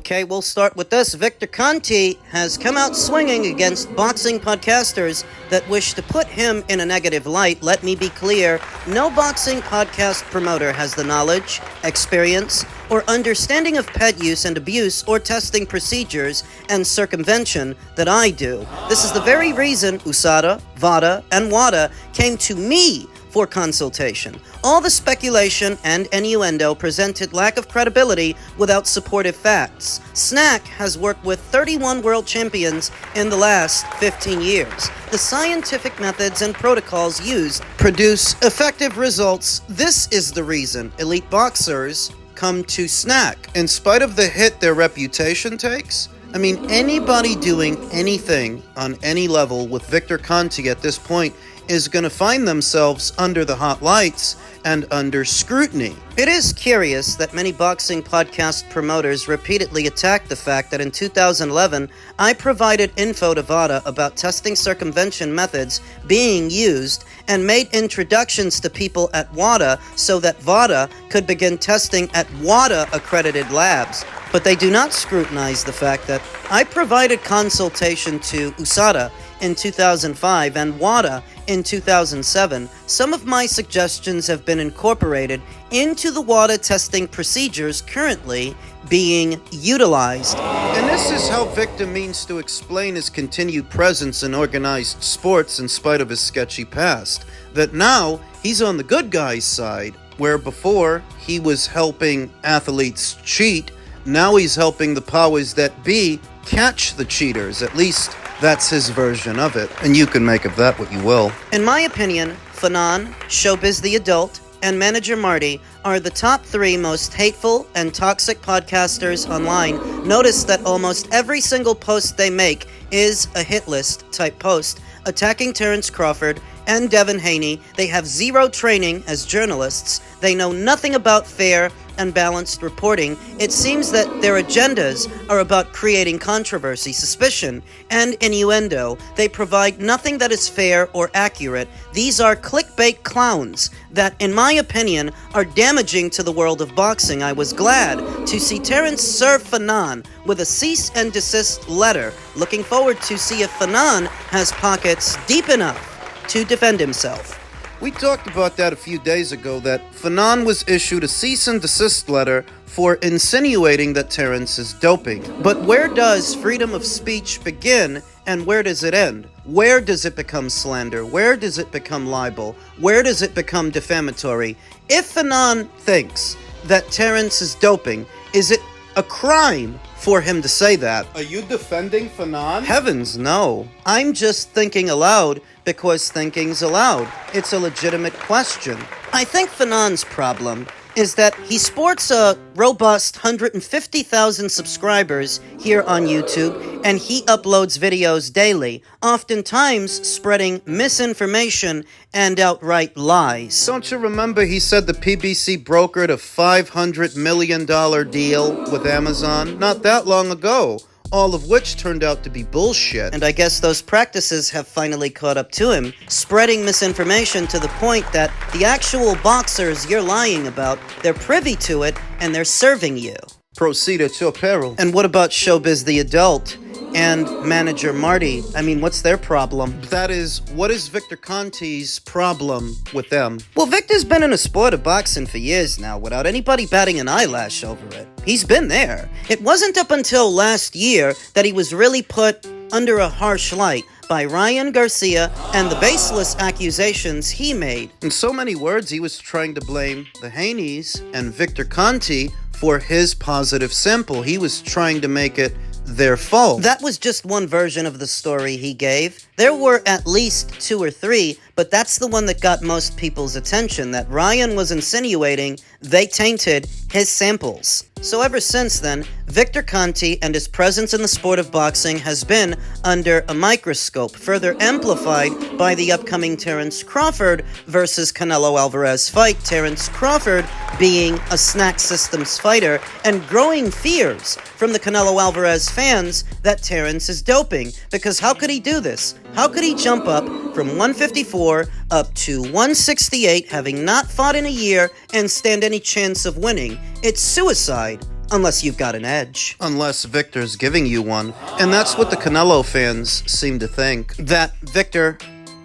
Okay, we'll start with this. Victor Conte has come out swinging against boxing podcasters that wish to put him in a negative light. Let me be clear, no boxing podcast promoter has the knowledge, experience, or understanding of pet use and abuse or testing procedures and circumvention that I do. This is the very reason USADA, VADA, and WADA came to me for consultation. All the speculation and innuendo presented lack of credibility without supportive facts. SNAC has worked with 31 world champions in the last 15 years. The scientific methods and protocols used produce effective results. This is the reason elite boxers come to SNAC. In spite of the hit their reputation takes, I mean, anybody doing anything on any level with Victor Conte at this point is going to find themselves under the hot lights and under scrutiny. It is curious that many boxing podcast promoters repeatedly attack the fact that in 2011, I provided info to VADA about testing circumvention methods being used and made introductions to people at WADA so that VADA could begin testing at WADA-accredited labs. But they do not scrutinize the fact that I provided consultation to USADA in 2005 and WADA in 2007. Some of my suggestions have been incorporated into the WADA testing procedures currently being utilized. And this is how Victor means to explain his continued presence in organized sports in spite of his sketchy past. That now he's on the good guy's side, where before he was helping athletes cheat, now he's helping the powers that be catch the cheaters. At least that's his version of it, and you can make of that what you will. In my opinion, Fanon, Showbiz the Adult, and Manager Marty are the top 3 most hateful and toxic podcasters online. Notice that almost every single post they make is a hit list type post, attacking Terrence Crawford and Devin Haney. They have zero training as journalists. They know nothing about fair and balanced reporting. It seems that their agendas are about creating controversy, suspicion, and innuendo. They provide nothing that is fair or accurate. These are clickbait clowns that, in my opinion, are damaging to the world of boxing. I was glad to see Terrence serve Fanon with a cease and desist letter. Looking forward to see if Fanon has pockets deep enough to defend himself. We talked about that a few days ago, that Fanon was issued a cease and desist letter for insinuating that Terrence is doping. But where does freedom of speech begin and where does it end? Where does it become slander? Where does it become libel? Where does it become defamatory? If Fanon thinks that Terrence is doping, is it a crime for him to say that? Are you defending Fanon? Heavens, no. I'm just thinking aloud because thinking's allowed. It's a legitimate question. I think Fanon's problem is that he sports a robust 150,000 subscribers here on YouTube, and he uploads videos daily, oftentimes spreading misinformation and outright lies. Don't you remember he said the PBC brokered a $500 million deal with Amazon not that long ago? All of which turned out to be bullshit. And I guess those practices have finally caught up to him, spreading misinformation to the point that the actual boxers you're lying about, they're privy to it, and they're serving you. Proceed at your peril. And what about Showbiz the Adult and Manager Marty? I mean, what's their problem? That is, what is Victor Conte's problem with them? Well, Victor's been in a sport of boxing for years now without anybody batting an eyelash over it. He's been there. It wasn't up until last year that he was really put under a harsh light by Ryan Garcia and the baseless accusations he made. In so many words, he was trying to blame the Haney's and Victor Conte for his positive sample. He was trying to make it their fault. That was just one version of the story he gave. There were at least 2 or 3, but that's the one that got most people's attention, that Ryan was insinuating they tainted his samples. So ever since then, Victor Conte and his presence in the sport of boxing has been under a microscope, further amplified by the upcoming Terence Crawford versus Canelo Alvarez fight, Terence Crawford being a SNAC Systems fighter, and growing fears from the Canelo Alvarez fans that Terence is doping. Because how could he do this? How could he jump up from 154 up to 168, having not fought in a year, and stand any chance of winning? It's suicide, unless you've got an edge. Unless Victor's giving you one. And that's what the Canelo fans seem to think. That Victor,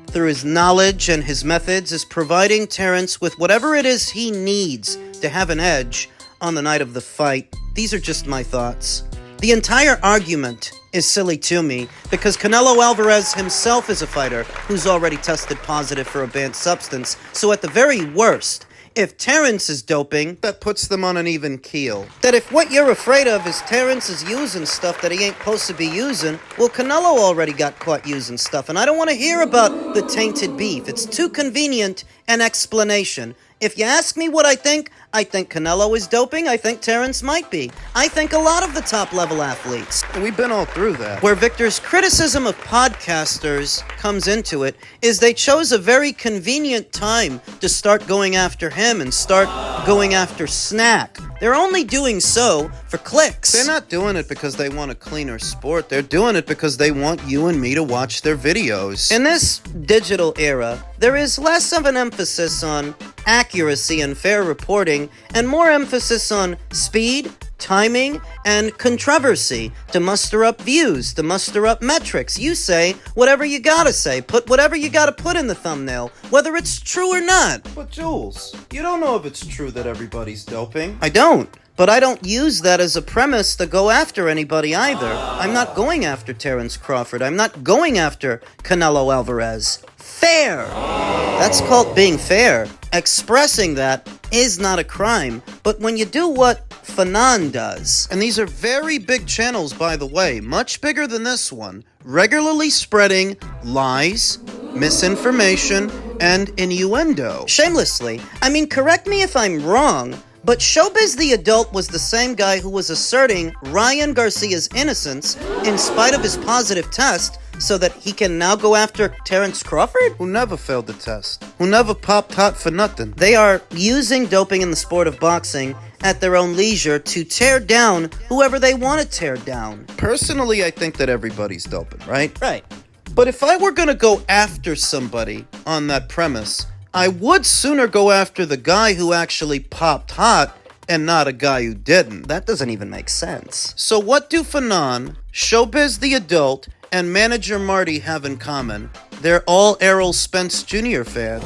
through his knowledge and his methods, is providing Terence with whatever it is he needs to have an edge on the night of the fight. These are just my thoughts. The entire argument is silly to me because Canelo Alvarez himself is a fighter who's already tested positive for a banned substance. So at the very worst, if Terence is doping, that puts them on an even keel. That if what you're afraid of is Terence is using stuff that he ain't supposed to be using, well, Canelo already got caught using stuff, and I don't want to hear about the tainted beef. It's too convenient an explanation. If you ask me what I think Canelo is doping. I think Terence might be. I think a lot of the top-level athletes. We've been all through that. Where Victor's criticism of podcasters comes into it is they chose a very convenient time to start going after him and start going after SNAC. They're only doing so for clicks. They're not doing it because they want a cleaner sport. They're doing it because they want you and me to watch their videos. In this digital era, there is less of an emphasis on accuracy and fair reporting, and more emphasis on speed, timing, and controversy to muster up views, to muster up metrics. You say whatever you gotta say, put whatever you gotta put in the thumbnail, whether it's true or not. But Jules, you don't know if it's true that everybody's doping. I don't. But I don't use that as a premise to go after anybody either. I'm not going after Terence Crawford. I'm not going after Canelo Alvarez. Fair. That's called being fair. Expressing that is not a crime. But when you do what Fanon does, and these are very big channels, by the way, much bigger than this one, regularly spreading lies, misinformation, and innuendo. Shamelessly. I mean, correct me if I'm wrong, but Showbiz the Adult was the same guy who was asserting Ryan Garcia's innocence in spite of his positive test, so that he can now go after Terence Crawford? Who never failed the test. Who never popped hot for nothing. They are using doping in the sport of boxing at their own leisure to tear down whoever they want to tear down. Personally, I think that everybody's doping, right? Right. But if I were going to go after somebody on that premise, I would sooner go after the guy who actually popped hot and not a guy who didn't. That doesn't even make sense. So what do Fanon, Showbiz the Adult, and manager Marty have in common? They're all Errol Spence Jr. fans.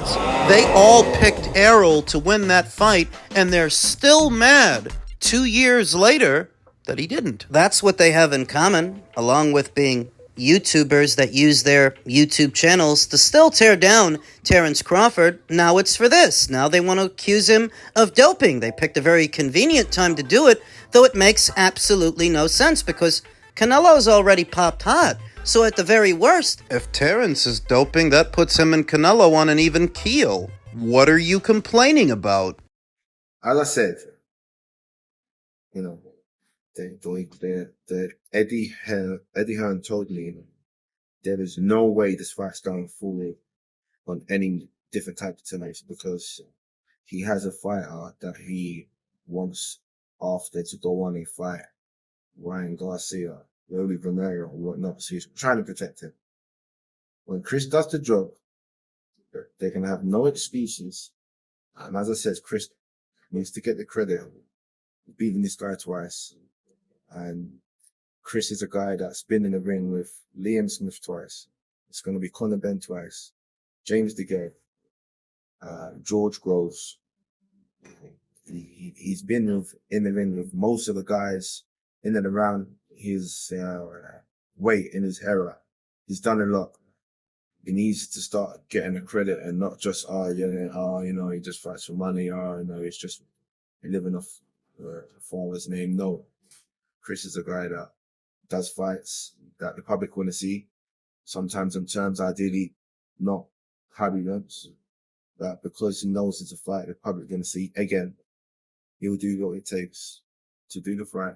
They all picked Errol to win that fight, and they're still mad 2 years later that he didn't. That's what they have in common, along with being YouTubers that use their YouTube channels to still tear down Terence Crawford. Now it's for this. Now they want to accuse him of doping. They picked a very convenient time to do it, though it makes absolutely no sense because Canelo's already popped hot. So at the very worst, if Terence is doping, that puts him and Canelo on an even keel. What are you complaining about? As I said, you know, Eddie Hearn told me there is no way this fight's going forward on any different type of tonight because he has a fighter that he wants after to go on a fight, Ryan Garcia, Rolly Romero, and whatnot. So he's trying to protect him. When Chris does the job, they can have no excuses. And as I said, Chris needs to get the credit of beating this guy twice. And Chris is a guy that's been in the ring with Liam Smith twice. It's going to be Conor Benn twice. James DeGay, George Groves. He's been in the ring with most of the guys in and around his weight in his era. He's done a lot. He needs to start getting the credit and not just, he just fights for money. He's just living off father's name. No, Chris is a guy that does fights that the public want to see. Sometimes in terms, ideally, not highly events. That because he knows it's a fight, the public going to see. Again, he'll do what it takes to do the fight.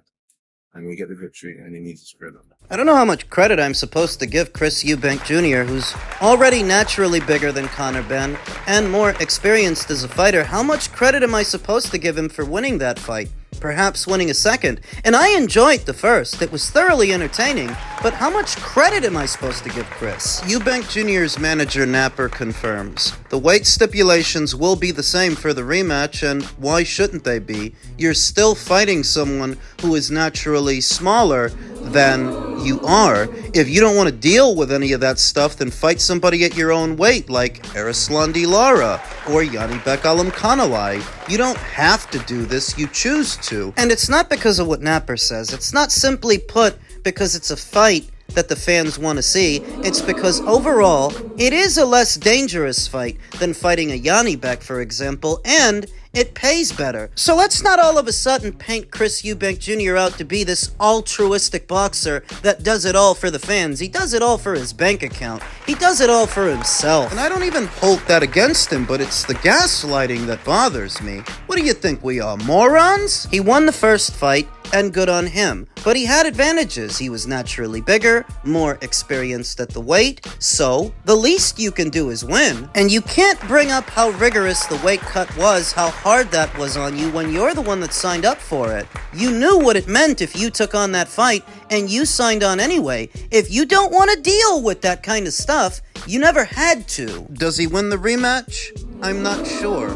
And we get the victory, and he needs his credit. I don't know how much credit I'm supposed to give Chris Eubank Jr., who's already naturally bigger than Conor Benn and more experienced as a fighter. How much credit am I supposed to give him for winning that fight? Perhaps winning a second. And I enjoyed the first. It was thoroughly entertaining. But how much credit am I supposed to give Chris? Eubank Jr.'s manager Napper confirms. The weight stipulations will be the same for the rematch, and why shouldn't they be? You're still fighting someone who is naturally smaller than you are. If you don't want to deal with any of that stuff, then fight somebody at your own weight, like Erislandy Lara or Yanni Kanalai. You don't have to do this, you choose to. And it's not because of what Napper says. It's not simply put because it's a fight that the fans want to see. It's because overall, it is a less dangerous fight than fighting a Yanni Beck, for example, and it pays better. So let's not all of a sudden paint Chris Eubank Jr. out to be this altruistic boxer that does it all for the fans. He does it all for his bank account. He does it all for himself. And I don't even hold that against him, but it's the gaslighting that bothers me. What do you think we are, morons? He won the first fight, and good on him. But he had advantages. He was naturally bigger, more experienced at the weight, so the least you can do is win. And you can't bring up how rigorous the weight cut was, how hard that was on you when you're the one that signed up for it. You knew what it meant if you took on that fight, and you signed on anyway. If you don't want to deal with that kind of stuff, you never had to. Does he win the rematch? I'm not sure.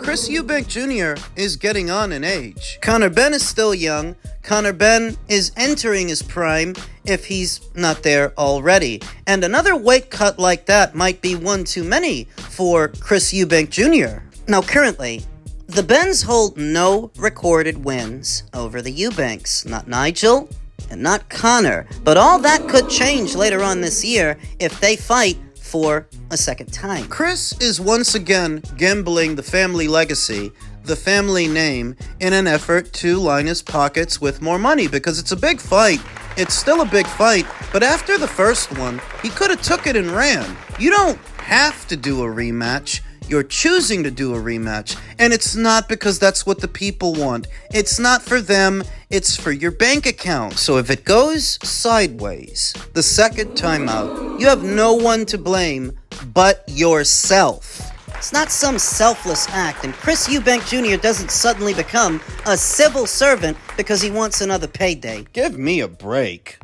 Chris Eubank Jr. is getting on in age. Conor Benn is still young. Conor Benn is entering his prime if he's not there already. And another weight cut like that might be one too many for Chris Eubank Jr. Now currently, the Benns hold no recorded wins over the Eubanks. Not Nigel and not Conor. But all that could change later on this year if they fight for a second time. Chris is once again gambling the family legacy, the family name, in an effort to line his pockets with more money, because it's a big fight. It's still a big fight, but after the first one, he could have took it and ran. You don't have to do a rematch. You're choosing to do a rematch, and it's not because that's what the people want. It's not for them, it's for your bank account. So if it goes sideways the second time out, you have no one to blame but yourself. It's not some selfless act, and Chris Eubank Jr. doesn't suddenly become a civil servant because he wants another payday. Give me a break.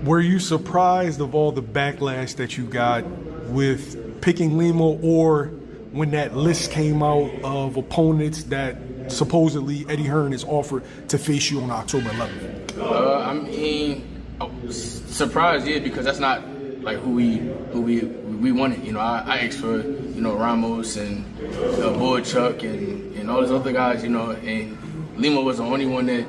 Were you surprised of all the backlash that you got with picking Lima, or when that list came out of opponents that supposedly Eddie Hearn has offered to face you on October 11th? I was surprised, yeah, because that's not like who we wanted. You know, I asked for, Ramos and Chuck and all those other guys, and Lima was the only one that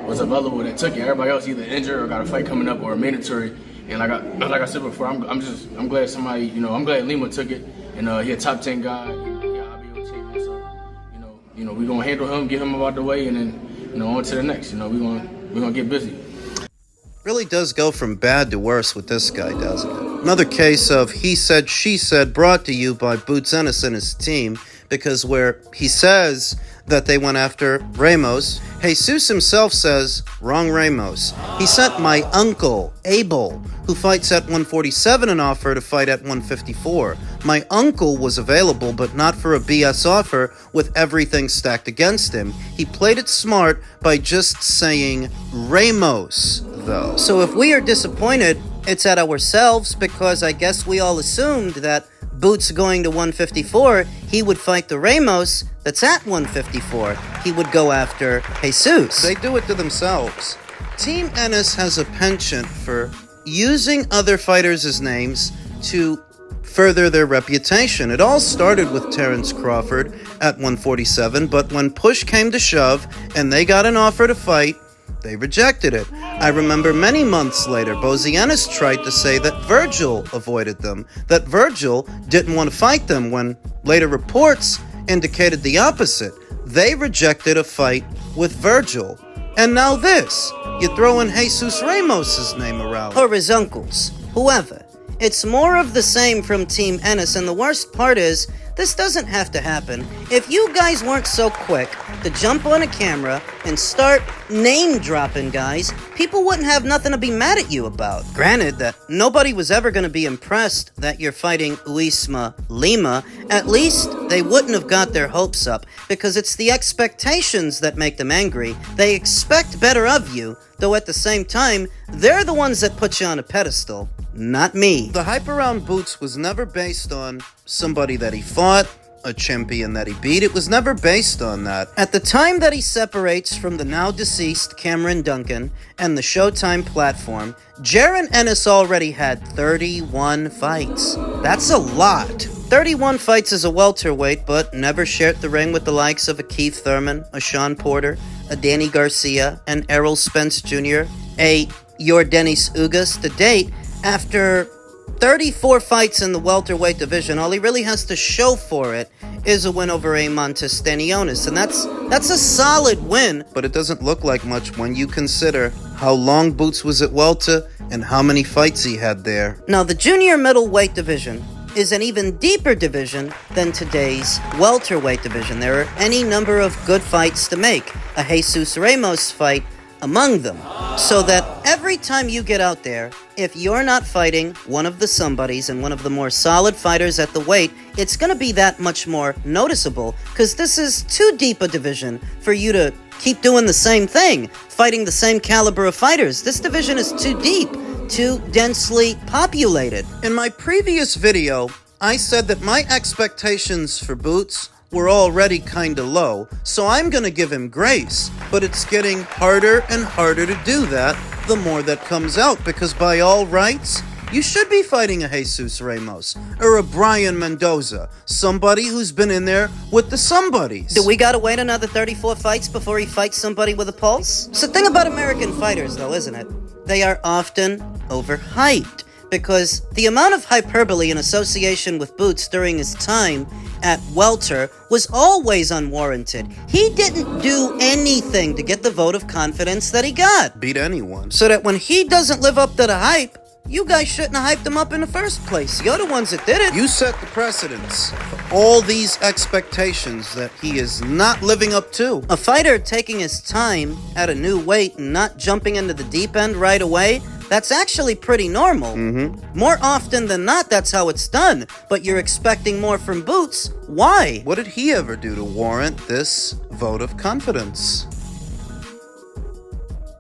was available that took it. Everybody else either injured or got a fight coming up or mandatory. And like I said before, I'm glad somebody, I'm glad Lima took it, and he a top 10 guy, IBO champion. So, we're gonna handle him, get him out the way, and then, on to the next. We're gonna get busy. Really does go from bad to worse with this guy, doesn't it? Another case of he said, she said, brought to you by Boots Ennis and his team, because where he says that they went after Ramos, Jesus himself says, wrong Ramos. He sent my uncle, Abel, who fights at 147, an offer to fight at 154. My uncle was available, but not for a BS offer with everything stacked against him. He played it smart by just saying Ramos, though. So if we are disappointed, it's at ourselves, because I guess we all assumed that Boots going to 154, he would fight the Ramos that's at 154. He would go after Jesus. They do it to themselves. Team Ennis has a penchant for using other fighters' names to further their reputation. It all started with Terrence Crawford at 147, but when push came to shove and they got an offer to fight, They rejected it. I remember many months later, Ennis tried to say that Virgil avoided them, that Virgil didn't want to fight them, when later reports indicated the opposite. They rejected a fight with Virgil. And now this. You throw in Jesus Ramos' name around. Or his uncles. Whoever. It's more of the same from Team Ennis, and the worst part is, this doesn't have to happen. If you guys weren't so quick to jump on a camera and start name-dropping guys, people wouldn't have nothing to be mad at you about. Granted that nobody was ever going to be impressed that you're fighting Uisma Lima, at least they wouldn't have got their hopes up, because it's the expectations that make them angry. They expect better of you, though at the same time, they're the ones that put you on a pedestal. Not me. The hype around Boots was never based on somebody that he fought, a champion that he beat. It was never based on that. At the time that he separates from the now deceased Cameron Duncan and the Showtime platform, Jaron Ennis already had 31 fights. That's a lot. 31 fights as a welterweight, but never shared the ring with the likes of a Keith Thurman, a Sean Porter, a Danny Garcia, an Errol Spence Jr., a Yordenis Ugas. To date, after 34 fights in the welterweight division, all he really has to show for it is a win over Eamon Testanionis, and that's a solid win. But it doesn't look like much when you consider how long Boots was at welter and how many fights he had there. Now, the junior middleweight division is an even deeper division than today's welterweight division. There are any number of good fights to make, a Jesus Ramos fight among them, so that every time you get out there, if you're not fighting one of the somebodies and one of the more solid fighters at the weight, it's going to be that much more noticeable, because this is too deep a division for you to keep doing the same thing, fighting the same caliber of fighters. This division is too deep, too densely populated. In my previous video, I said that my expectations for Boots were already kinda low, so I'm gonna give him grace. But it's getting harder and harder to do that the more that comes out, because by all rights, you should be fighting a Jesus Ramos or a Brian Mendoza, somebody who's been in there with the somebodies. Do we gotta wait another 34 fights before he fights somebody with a pulse? It's the thing about American fighters, though, isn't it? They are often overhyped, because the amount of hyperbole in association with Boots during his time at welter was always unwarranted. He didn't do anything to get the vote of confidence that he got. Beat anyone. So that when he doesn't live up to the hype, you guys shouldn't have hyped him up in the first place. You're the ones that did it. You set the precedence for all these expectations that he is not living up to. A fighter taking his time at a new weight and not jumping into the deep end right away, that's actually pretty normal. More often than not, that's how it's done. But you're expecting more from Boots. Why? What did he ever do to warrant this vote of confidence?